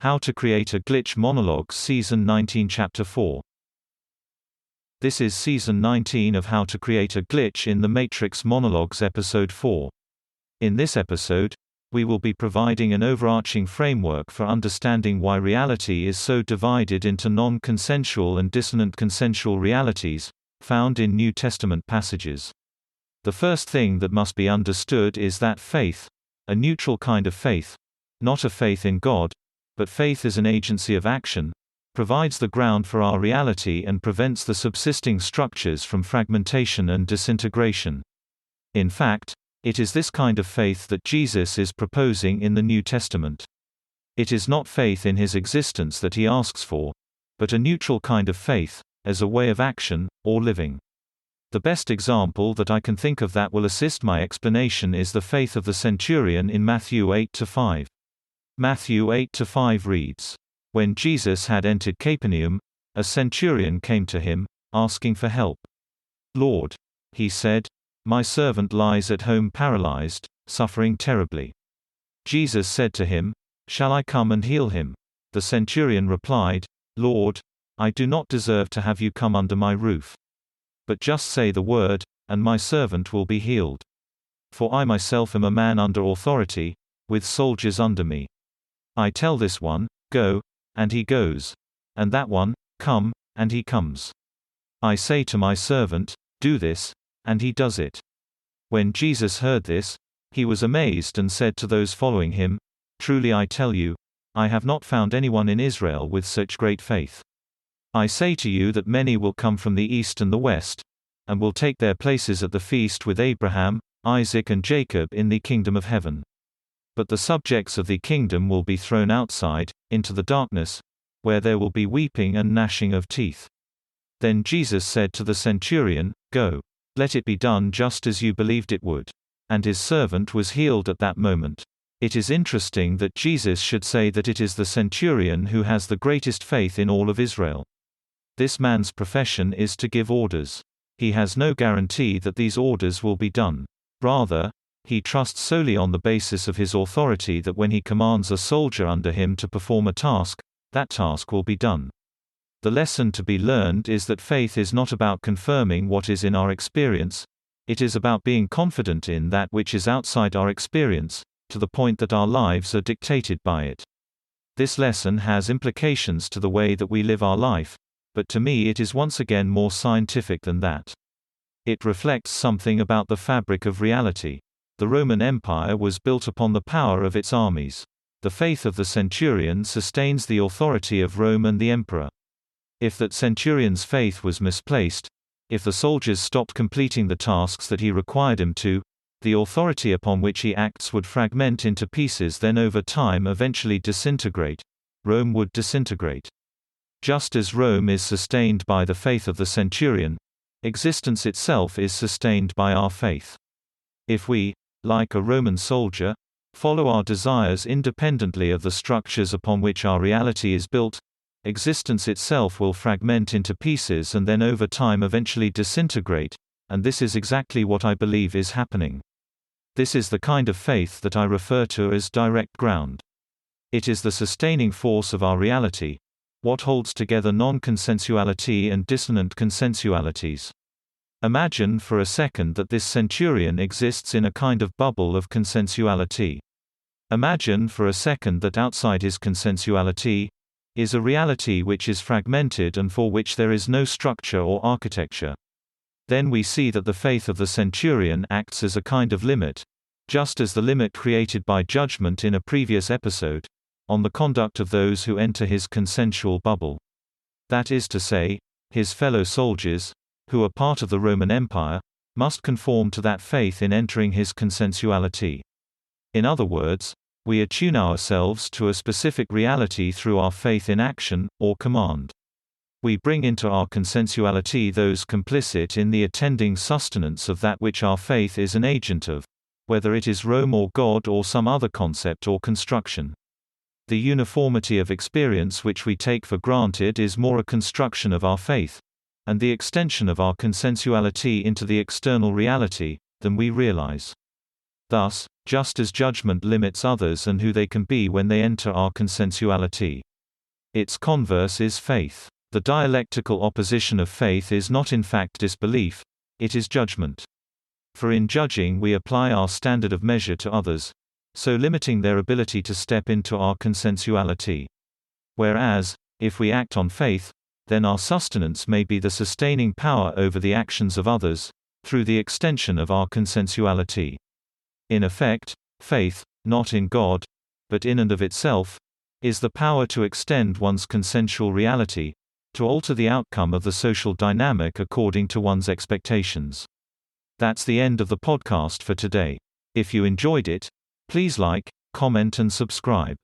How to Create a Glitch Monologues Season 19 Chapter 4. This is Season 19 of How to Create a Glitch in the Matrix Monologues Episode 4. In this episode, we will be providing an overarching framework for understanding why reality is so divided into non-consensual and dissonant consensual realities, found in New Testament passages. The first thing that must be understood is that faith, a neutral kind of faith, not a faith in God, but faith as an agency of action, provides the ground for our reality and prevents the subsisting structures from fragmentation and disintegration. In fact, it is this kind of faith that Jesus is proposing in the New Testament. It is not faith in his existence that he asks for, but a neutral kind of faith, as a way of action, or living. The best example that I can think of that will assist my explanation is the faith of the centurion in Matthew 8-5. Matthew 8-5 reads, "When Jesus had entered Capernaum, a centurion came to him, asking for help. 'Lord,' he said, 'my servant lies at home paralyzed, suffering terribly.' Jesus said to him, 'Shall I come and heal him?' The centurion replied, 'Lord, I do not deserve to have you come under my roof. But just say the word, and my servant will be healed. For I myself am a man under authority, with soldiers under me. I tell this one, go, and he goes. And that one, come, and he comes. I say to my servant, do this, and he does it.' When Jesus heard this, he was amazed and said to those following him, 'Truly I tell you, I have not found anyone in Israel with such great faith. I say to you that many will come from the east and the west, and will take their places at the feast with Abraham, Isaac and Jacob in the kingdom of heaven. But the subjects of the kingdom will be thrown outside, into the darkness, where there will be weeping and gnashing of teeth.' Then Jesus said to the centurion, 'Go. Let it be done just as you believed it would.' And his servant was healed at that moment." It is interesting that Jesus should say that it is the centurion who has the greatest faith in all of Israel. This man's profession is to give orders. He has no guarantee that these orders will be done. Rather, he trusts solely on the basis of his authority that when he commands a soldier under him to perform a task, that task will be done. The lesson to be learned is that faith is not about confirming what is in our experience, it is about being confident in that which is outside our experience, to the point that our lives are dictated by it. This lesson has implications to the way that we live our life, but to me it is once again more scientific than that. It reflects something about the fabric of reality. The Roman Empire was built upon the power of its armies. The faith of the centurion sustains the authority of Rome and the emperor. If that centurion's faith was misplaced, if the soldiers stopped completing the tasks that he required them to, the authority upon which he acts would fragment into pieces, then over time eventually disintegrate. Rome would disintegrate. Just as Rome is sustained by the faith of the centurion, existence itself is sustained by our faith. If we, like a Roman soldier, follow our desires independently of the structures upon which our reality is built, existence itself will fragment into pieces and then over time eventually disintegrate, and this is exactly what I believe is happening. This is the kind of faith that I refer to as direct ground. It is the sustaining force of our reality, what holds together non-consensuality and dissonant consensualities. Imagine for a second that this centurion exists in a kind of bubble of consensuality. Imagine for a second that outside his consensuality is a reality which is fragmented and for which there is no structure or architecture. Then we see that the faith of the centurion acts as a kind of limit, just as the limit created by judgment in a previous episode, on the conduct of those who enter his consensual bubble. That is to say, his fellow soldiers, who are part of the Roman Empire, must conform to that faith in entering his consensuality. In other words, we attune ourselves to a specific reality through our faith in action, or command. We bring into our consensuality those complicit in the attending sustenance of that which our faith is an agent of, whether it is Rome or God or some other concept or construction. The uniformity of experience which we take for granted is more a construction of our faith, and the extension of our consensuality into the external reality, than we realize. Thus, just as judgment limits others and who they can be when they enter our consensuality. Its converse is faith. The dialectical opposition of faith is not in fact disbelief, it is judgment. For in judging we apply our standard of measure to others, so limiting their ability to step into our consensuality. Whereas, if we act on faith, then our sustenance may be the sustaining power over the actions of others, through the extension of our consensuality. In effect, faith, not in God, but in and of itself, is the power to extend one's consensual reality, to alter the outcome of the social dynamic according to one's expectations. That's the end of the podcast for today. If you enjoyed it, please like, comment and subscribe.